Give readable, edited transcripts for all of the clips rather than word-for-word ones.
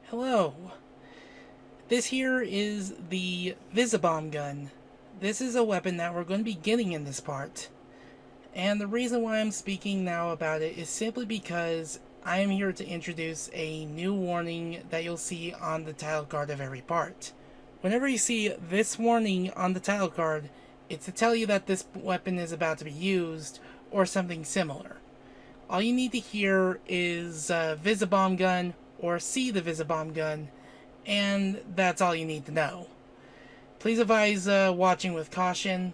Hello. This here is the Visibomb gun. This is a weapon that we're going to be getting in this part. And the reason why I'm speaking now about it is simply because I am here to introduce a new warning that you'll see on the title card of every part. Whenever you see this warning on the title card, it's to tell you that this weapon is about to be used or something similar. All you need to hear is Visibomb gun or see the Visibomb gun, and that's all you need to know. Please advise watching with caution,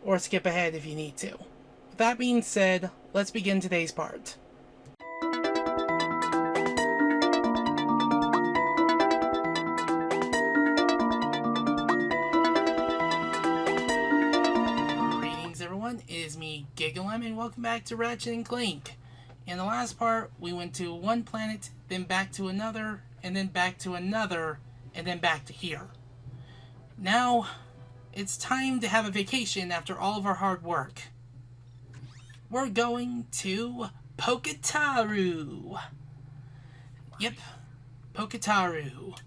or skip ahead if you need to. With that being said, let's begin today's part. Greetings everyone, it is me, Gigalem, and welcome back to Ratchet Clank. In the last part, we went to one planet, then back to another, and then back to another, and then back to here. Now, it's time to have a vacation after all of our hard work. We're going to Poketaru. Yep, Poketaru.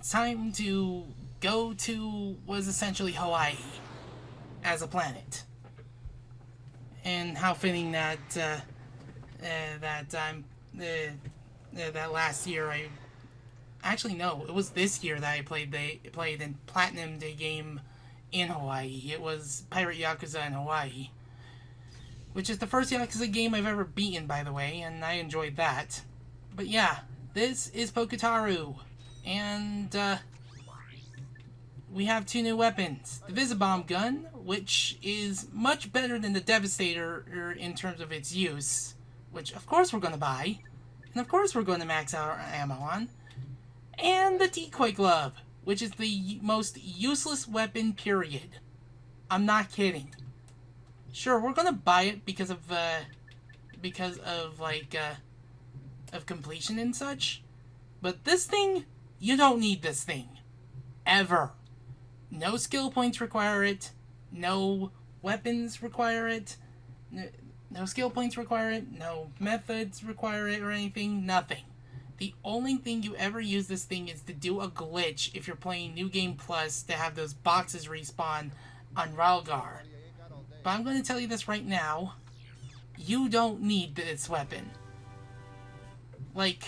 It's time to go to what is essentially Hawaii as a planet. And how fitting that that last year it was this year that I played and platinumed a game in Hawaii. It was Pirate Yakuza in Hawaii, which is the first Yakuza game I've ever beaten, by the way, and I enjoyed that. But yeah, this is Poketaru, and we have two new weapons. The Visibomb gun, which is much better than the Devastator in terms of its use, which of course we're going to buy, and of course we're going to max out our ammo on, and the Decoy Glove, which is the most useless weapon, period. I'm not kidding. Sure, we're going to buy it because of completion and such, but this thing, you don't need this thing. Ever. No skill points require it, no weapons require it, no skill points require it, no methods require it or anything, nothing. The only thing you ever use this thing is to do a glitch if you're playing New Game Plus to have those boxes respawn on Ralgar. But I'm going to tell you this right now, you don't need this weapon. Like,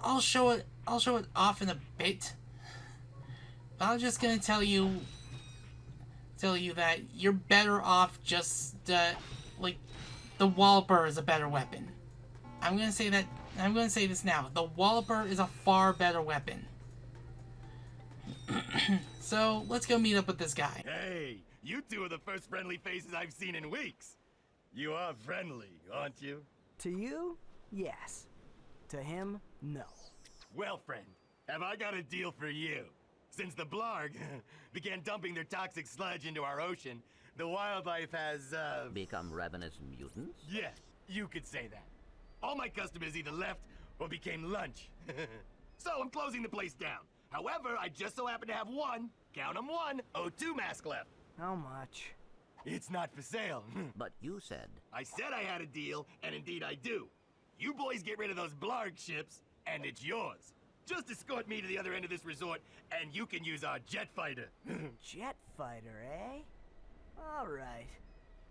I'll show it off in a bit. But I'm just going to tell you that you're better off just, the Walloper is a better weapon. I'm going to say this now. The Walloper is a far better weapon. So, let's go meet up with this guy. Hey, you two are the first friendly faces I've seen in weeks. You are friendly, aren't you? To you, yes. To him, no. Well, friend, have I got a deal for you? Since the Blarg began dumping their toxic sludge into our ocean, the wildlife has, become ravenous mutants? yeah, you could say that. All my customers either left or became lunch. So I'm closing the place down. However, I just so happen to have one, count 'em one, O2 mask left. How much? It's not for sale. But you said... I said I had a deal, and indeed I do. You boys get rid of those Blarg ships, and it's yours. Just escort me to the other end of this resort, and you can use our jet fighter. Jet fighter, eh? All right.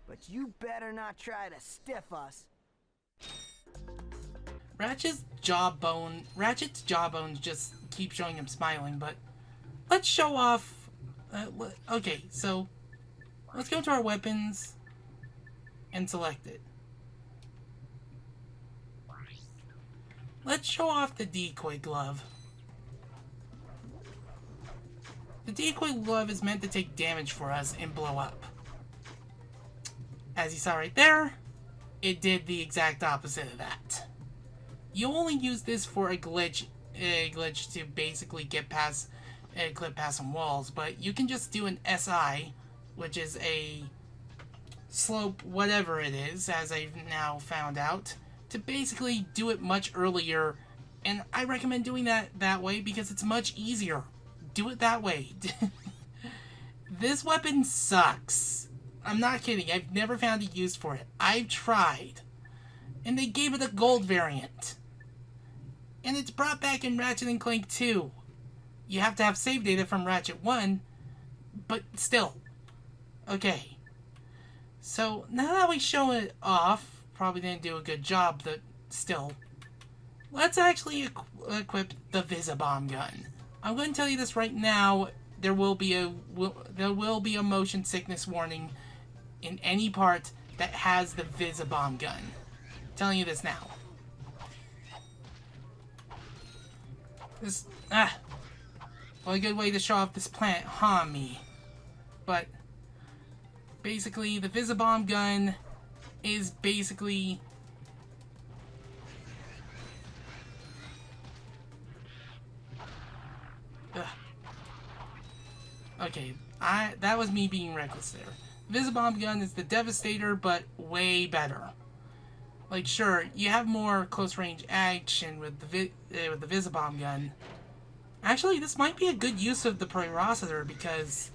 But you better not try to stiff us. Ratchet's jawbones just keep showing him smiling, but let's show off. Okay, so let's go to our weapons and select it. Let's show off the Decoy Glove. The Decoy Glove is meant to take damage for us and blow up. As you saw right there, it did the exact opposite of that. You only use this for a glitch to basically get past, clip past some walls, but you can just do an SI, which is a slope, whatever it is, as I've now found out, to basically do it much earlier, and I recommend doing that way because it's much easier. Do it that way. This weapon sucks. I'm not kidding. I've never found a use for it. I've tried. And they gave it a gold variant. And it's brought back in Ratchet and Clank 2. You have to have save data from Ratchet 1, but still. Okay. So, now that we show it off, probably didn't do a good job, but still. Let's actually equip the Visibomb gun. I'm going to tell you this right now. There will be a motion sickness warning in any part that has the Visibomb gun. I'm telling you this now. This well, a good way to show off this plant, huh, me? But basically, the Visibomb gun is basically okay, that was me being reckless there. Visibomb gun is the Devastator, but way better. Like, sure, you have more close range action with the Visibomb gun. Actually, this might be a good use of the Pyrocitor because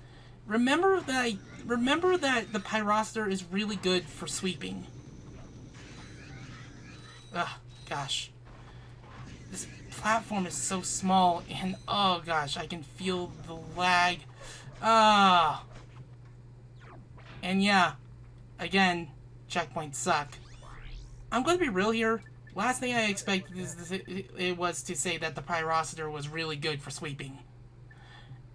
remember that the Pyrocitor is really good for sweeping. Ugh, gosh. This platform is so small and oh gosh, I can feel the lag. And yeah, again, checkpoints suck. I'm going to be real here. Last thing I expected it was to say that the Pyrocitor was really good for sweeping.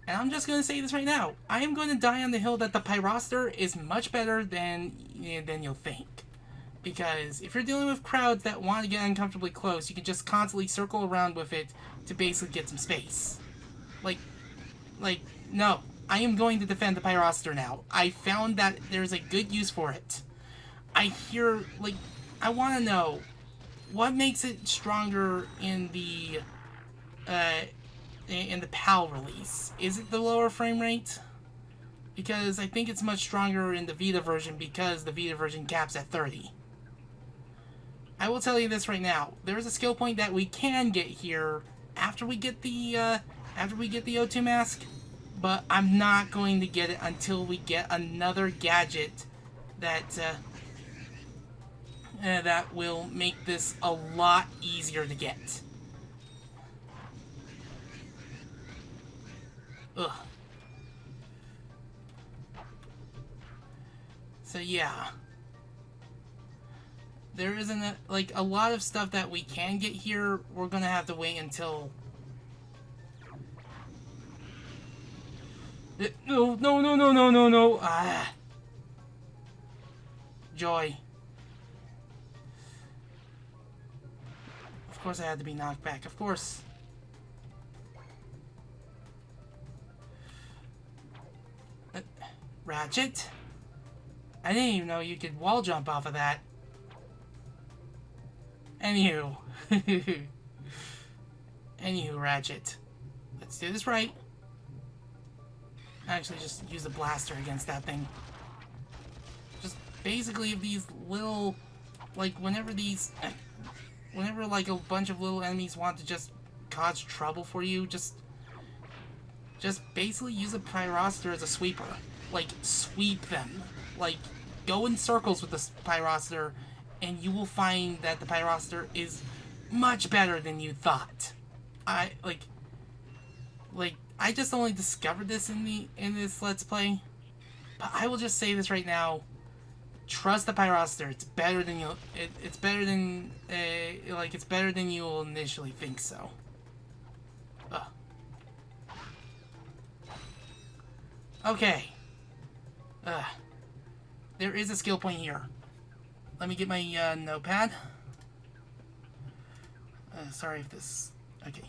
And I'm just going to say this right now. I am going to die on the hill that the Pyrocitor is much better than you'll think. Because if you're dealing with crowds that want to get uncomfortably close, you can just constantly circle around with it to basically get some space. Like, no. I am going to defend the Pyrocitor now. I found that there's a good use for it. I want to know, what makes it stronger in the PAL release? Is it the lower frame rate? Because I think it's much stronger in the Vita version because the Vita version caps at 30. I will tell you this right now. There is a skill point that we can get here after we get the O2 mask, but I'm not going to get it until we get another gadget that that will make this a lot easier to get. Ugh. So yeah. There isn't a lot of stuff that we can get here. We're gonna have to wait until... No. Joy. Of course I had to be knocked back. Of course. Ratchet? I didn't even know you could wall jump off of that. Anywho. Anywho, Ratchet. Let's do this right. Actually, just use a blaster against that thing. Just basically these little... whenever like a bunch of little enemies want to just cause trouble for you, just basically use a Pyrocitor as a sweeper. Like, sweep them. Like, go in circles with the Pyrocitor, and you will find that the Pyrocitor is much better than you thought. I just only discovered this in this Let's Play, but I will just say this right now. Trust the Pyrocitor. It's better than it's better than you will initially think so. Ugh. Okay. There is a skill point here. Let me get my notepad. Sorry if this... Okay.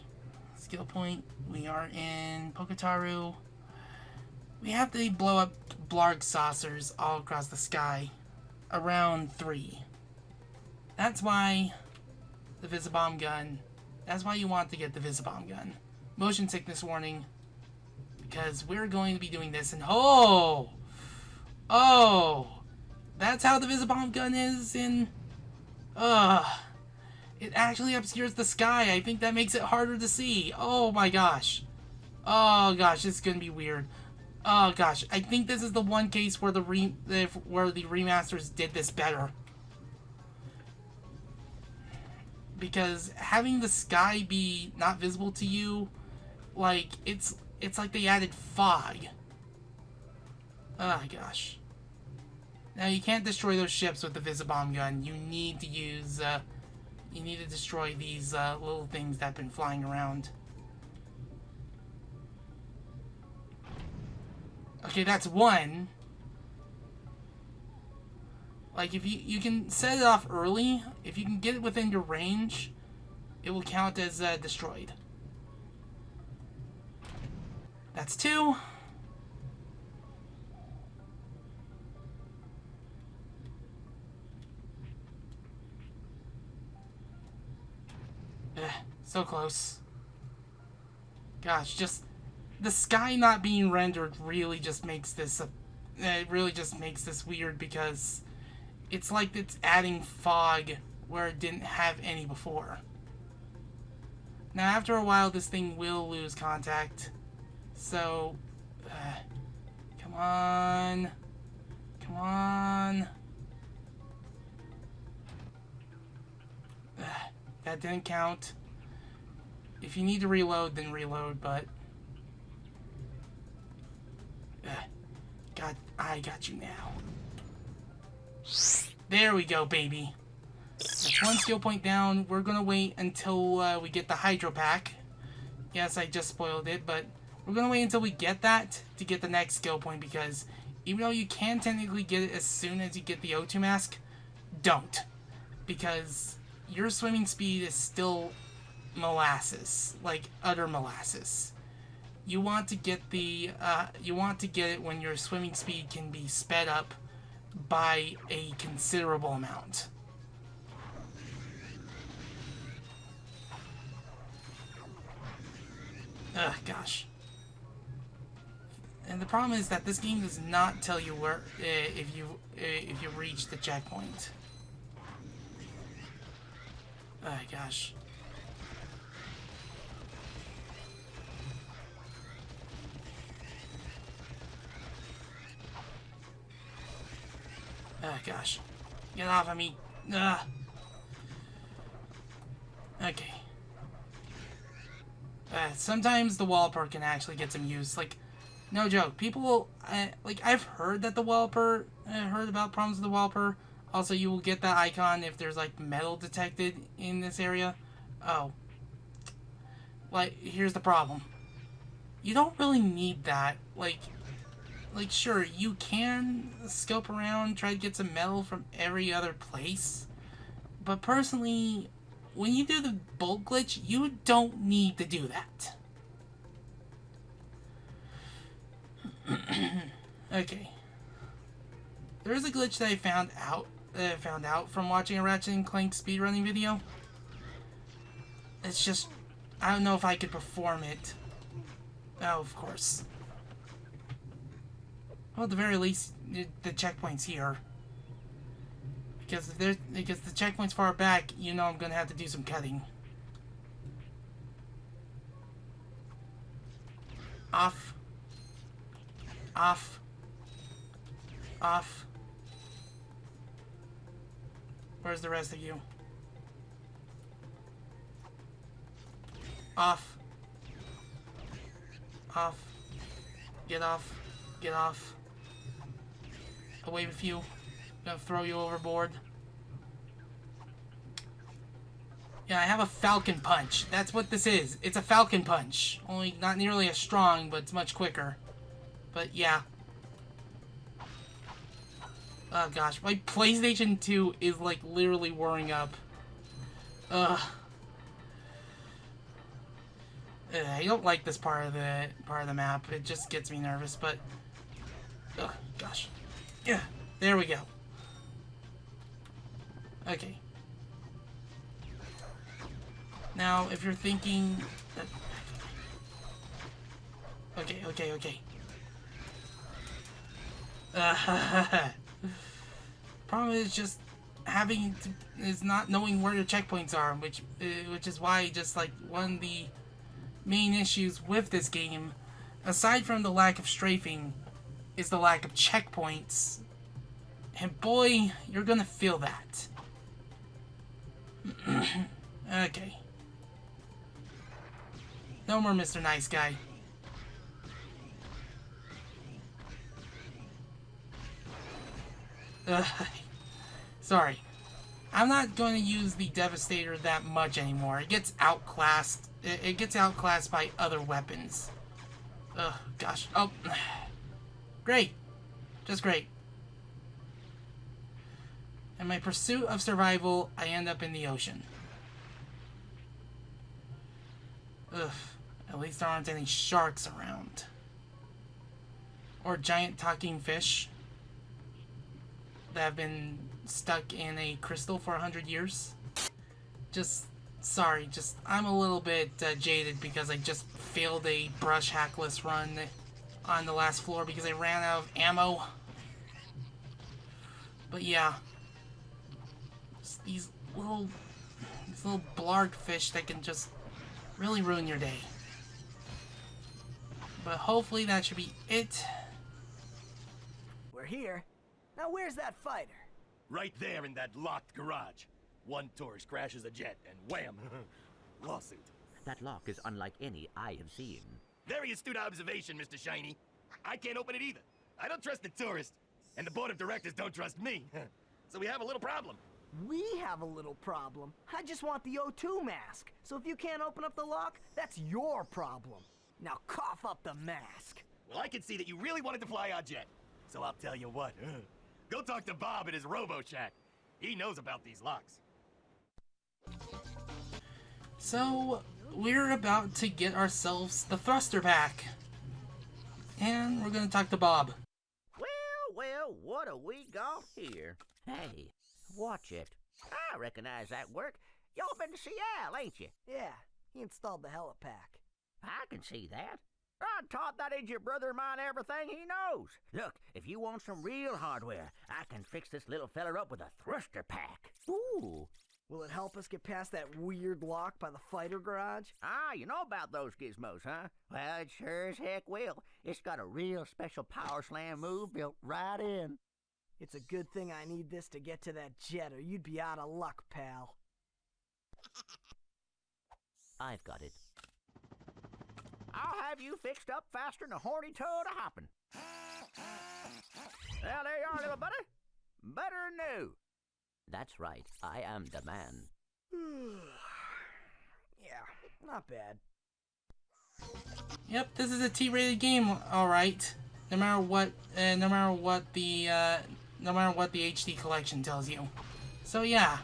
Skill point. We are in Pokotaru. We have to blow up Blarg saucers all across the sky. Around 3. That's why the Visibomb gun... That's why you want to get the Visibomb gun. Motion sickness warning. Because we're going to be doing this and... Oh! That's how the Visibomb gun is in... It actually obscures the sky. I think that makes it harder to see. Oh my gosh. Oh gosh, this is going to be weird. Oh gosh, I think this is the one case where the remasters did this better. because having the sky be not visible to you, like, it's like they added fog. Oh gosh. Now you can't destroy those ships with the Visibomb gun. You need to use, you need to destroy these little things that have been flying around. Okay, that's one. Like, if you can set it off early, if you can get it within your range, it will count as destroyed. That's two. So close. Gosh, just the sky not being rendered really just makes this it really just makes this weird, because it's like it's adding fog where it didn't have any before. Now after a while this thing will lose contact, so come on, come on. That didn't count. If you need to reload, then reload, but I got you now. There we go, baby. That's one skill point down. We're gonna wait until we get the Hydro Pack. Yes, I just spoiled it, but we're gonna wait until we get that to get the next skill point, because even though you can technically get it as soon as you get the O2 mask, don't. Because your swimming speed is still molasses, like utter molasses. You want to get the you want to get it when your swimming speed can be sped up by a considerable amount. Ugh, gosh. And the problem is that this game does not tell you where if you reach the checkpoint. Oh gosh. Oh gosh. Get off of me. Ugh. Okay. Sometimes the Walper can actually get some use. Like, no joke. People, like, I've heard that the Walper, heard about problems with the Walper. Also, you will get that icon if there's, like, metal detected in this area. Oh. Like, here's the problem. You don't really need that. Like, sure, you can scope around, try to get some metal from every other place. But personally, when you do the bulk glitch, you don't need to do that. Okay. There is a glitch that I found out from watching a Ratchet Clank speedrunning video. It's just, I don't know if I could perform it. Oh, of course. Well, at the very least, the checkpoint's here. Because the checkpoint's far back, you know I'm gonna have to do some cutting. Off. Off. Off. Where's the rest of you? Off. Off. Get off. Get off. Away with you. Gonna throw you overboard. Yeah, I have a Falcon Punch. That's what this is. It's a Falcon Punch. Only not nearly as strong, but it's much quicker. But yeah. Oh gosh, my PlayStation 2 is like literally whirring up. Ugh. I don't like this part of the map. It just gets me nervous, but ugh, gosh. Yeah, there we go. Okay. Now, if you're thinking that... Okay. Problem is just is not knowing where the checkpoints are, which is why just like one of the main issues with this game, aside from the lack of strafing, is the lack of checkpoints. And boy, you're gonna feel that. Okay. No more Mr. Nice Guy. Ugh. Sorry. I'm not going to use the Devastator that much anymore. It gets outclassed. It gets outclassed by other weapons. Ugh, gosh. Oh. Great. Just great. In my pursuit of survival, I end up in the ocean. Ugh. At least there aren't any sharks around. Or giant talking fish that have been stuck in a crystal for 100 years. Sorry, I'm a little bit jaded because I just failed a brush hackless run on the last floor because I ran out of ammo. But yeah, these little blarg fish that can just really ruin your day. But hopefully that should be it. We're here. Now where's that fighter? Right there in that locked garage. One tourist crashes a jet and wham! Lawsuit. That lock is unlike any I have seen. Very astute observation, Mr. Shiny. I can't open it either. I don't trust the tourist, and the board of directors don't trust me. So we have a little problem. We have a little problem. I just want the O2 mask. So if you can't open up the lock, that's your problem. Now cough up the mask. Well, I can see that you really wanted to fly our jet. So I'll tell you what. Go talk to Bob at his Robo Shack. He knows about these locks. So, we're about to get ourselves the thruster pack. And we're going to talk to Bob. Well, what do we got here? Hey, watch it. I recognize that work. Y'all been to Seattle, ain't you? Yeah, he installed the helipack. I can see that. I taught that idiot brother of mine everything he knows. Look, if you want some real hardware, I can fix this little feller up with a thruster pack. Ooh. Will it help us get past that weird lock by the fighter garage? Ah, you know about those gizmos, huh? Well, it sure as heck will. It's got a real special power slam move built right in. It's a good thing I need this to get to that jet, or you'd be out of luck, pal. I've got it. I'll have you fixed up faster than a horny toad a hopping. Well, there you are, little buddy. Better than new. That's right. I am the man. Yeah, not bad. Yep, this is a T-rated game, all right. No matter what the HD collection tells you. So yeah,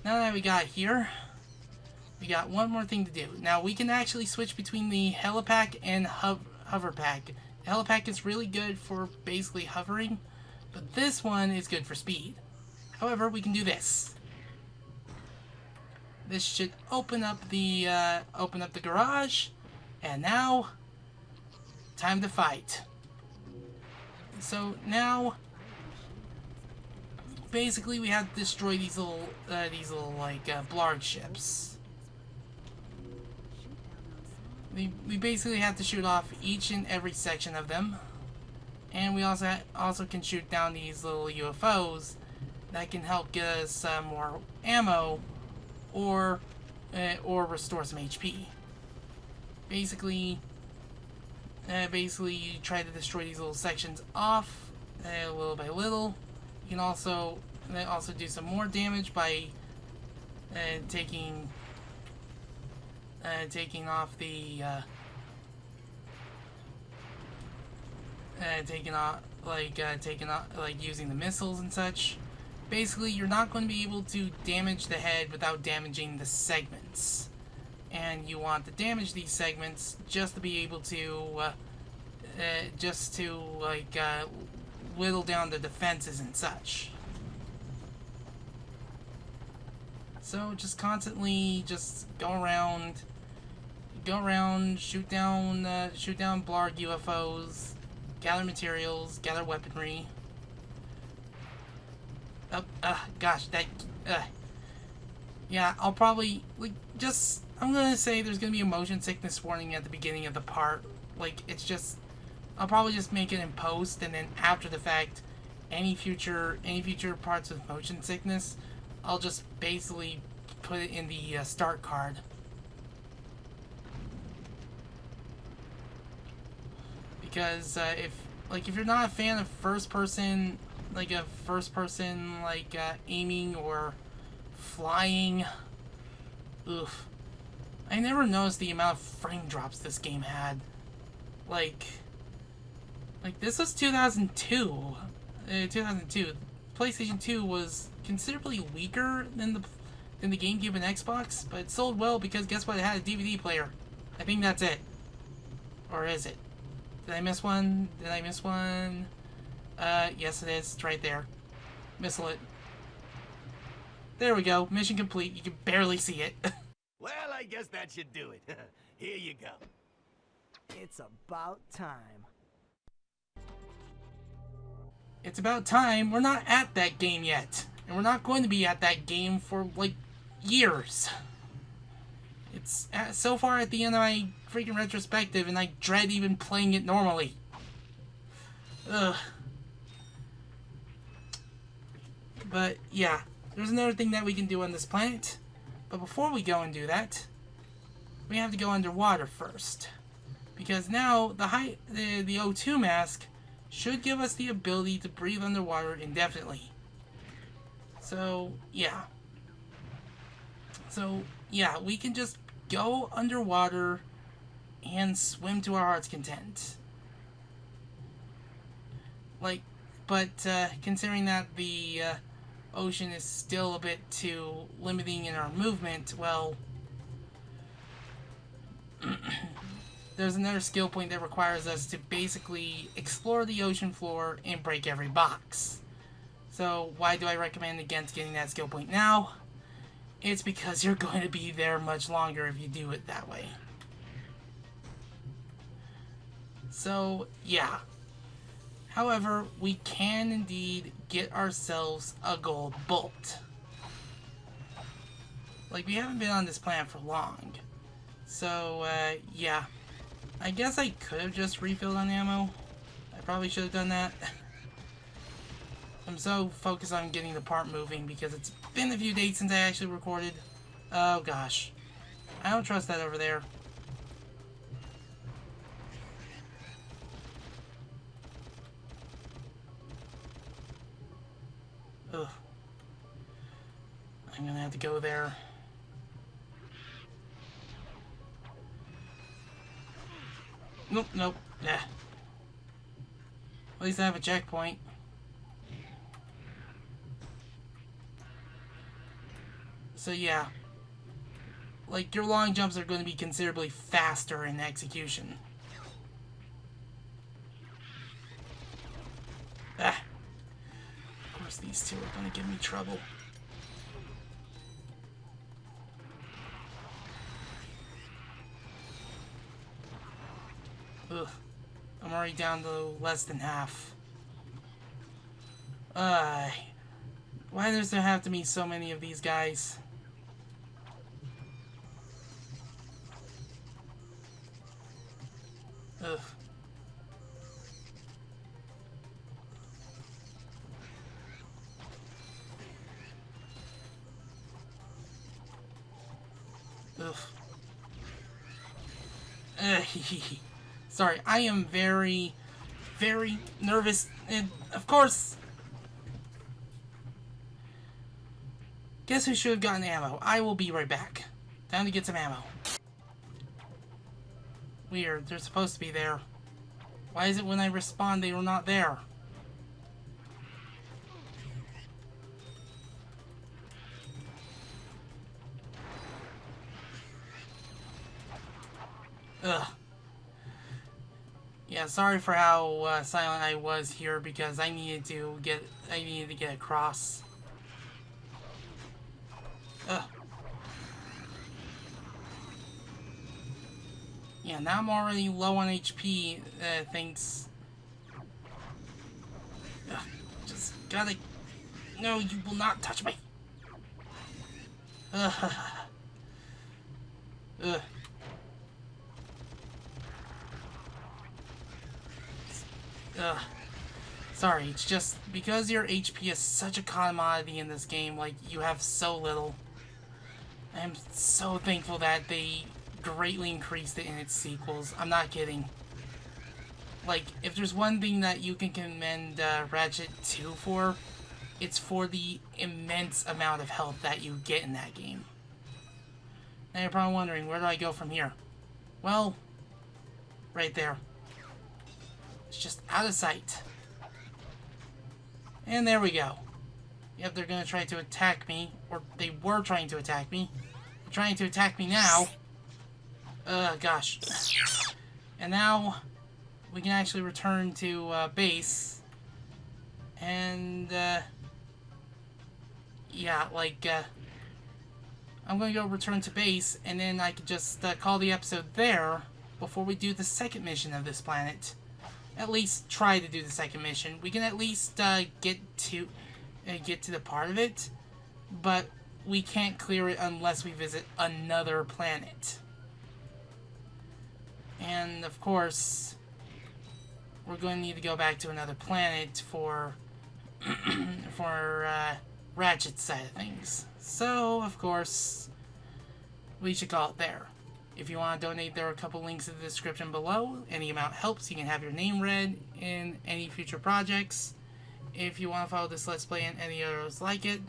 now that we got here, we got one more thing to do. Now we can actually switch between the helipack and hover pack. The helipack is really good for basically hovering, but this one is good for speed. However, we can do this. This should open up the garage, and now time to fight. So now, basically, we have to destroy these little like blarg ships. We basically have to shoot off each and every section of them, and we also can shoot down these little UFOs that can help get us more ammo or restore some HP. Basically, you try to destroy these little sections off little by little. You can also do some more damage by taking off the using the missiles and such. Basically, you're not going to be able to damage the head without damaging the segments, and you want to damage these segments just to be able to whittle down the defenses and such. So just constantly go around, shoot down blarg UFOs, gather materials, gather weaponry. Gosh, yeah, I'll probably, I'm gonna say there's gonna be a motion sickness warning at the beginning of the part. I'll probably just make it in post, and then after the fact, any future parts with motion sickness, I'll just basically put it in the start card. Because if you're not a fan of first person aiming or flying, oof. I never noticed the amount of frame drops this game had. Like this was 2002. 2002. PlayStation 2 was considerably weaker than the GameCube and Xbox, but it sold well because guess what? It had a DVD player. I think that's it. Or is it? Did I miss one? Yes it is. It's right there. Missile it. There we go. Mission complete. You can barely see it. Well, I guess that should do it. Here you go. It's about time. It's about time. We're not at that game yet. And we're not going to be at that game for, years. It's so far at the end of my freaking retrospective, and I dread even playing it normally. Ugh. But, yeah. There's another thing that we can do on this planet. But before we go and do that, we have to go underwater first. Because now, the O2 mask should give us the ability to breathe underwater indefinitely. So, yeah. We can just go underwater and swim to our heart's content. Considering that the ocean is still a bit too limiting in our movement, well, there's another skill point that requires us to basically explore the ocean floor and break every box. So why do I recommend against getting that skill point now? It's because you're going to be there much longer if you do it that way. So, yeah. However, we can indeed get ourselves a gold bolt. We haven't been on this planet for long. So, yeah. I guess I could have just refilled on ammo. I probably should have done that. I'm so focused on getting the part moving because it's been a few days since I actually recorded. Oh gosh. I don't trust that over there. Ugh. I'm gonna have to go there. Nope. Yeah. At least I have a checkpoint. So yeah. Your long jumps are going to be considerably faster in execution. Ah. Of course these two are going to give me trouble. Ugh. I'm already down to less than half. Why does there have to be so many of these guys? Ugh. Ugh. Sorry, I am very, very nervous, and of course... Guess who should have gotten ammo? I will be right back. Time to get some ammo. Weird, they're supposed to be there. Why is it when I respawn they were not there? Ugh. Yeah, sorry for how silent I was here because I needed to get across. Ugh. Yeah, now I'm already low on HP, thanks. Ugh, just gotta... No, you will not touch me! Ugh. Ugh. Ugh. Sorry, it's just because your HP is such a commodity in this game, you have so little. I'm so thankful that they greatly increased it in its sequels. I'm not kidding. Like, if there's one thing that you can commend Ratchet 2 for, it's for the immense amount of health that you get in that game. Now you're probably wondering, where do I go from here? Well, right there. It's just out of sight. And there we go. Yep, they're gonna try to attack me, or they were trying to attack me. They're trying to attack me now. Gosh. And now, we can actually return to base. And, yeah, like, I'm gonna go return to base, and then I could just call the episode there before we do the second mission of this planet. At least try to do the second mission. We can at least get to the part of it, but we can't clear it unless we visit another planet. And of course, we're going to need to go back to another planet for Ratchet's side of things. So, of course, we should call it there. If you want to donate, there are a couple links in the description below. Any amount helps. You can have your name read in any future projects. If you want to follow this Let's Play and any others like it,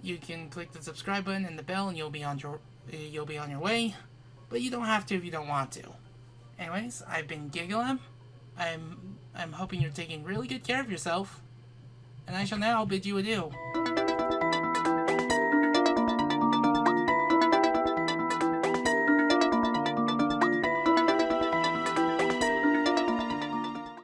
you can click the subscribe button and the bell, and you'll be on your way. But you don't have to if you don't want to. Anyways, I've been Gigalem. I'm hoping you're taking really good care of yourself, and I shall now bid you adieu.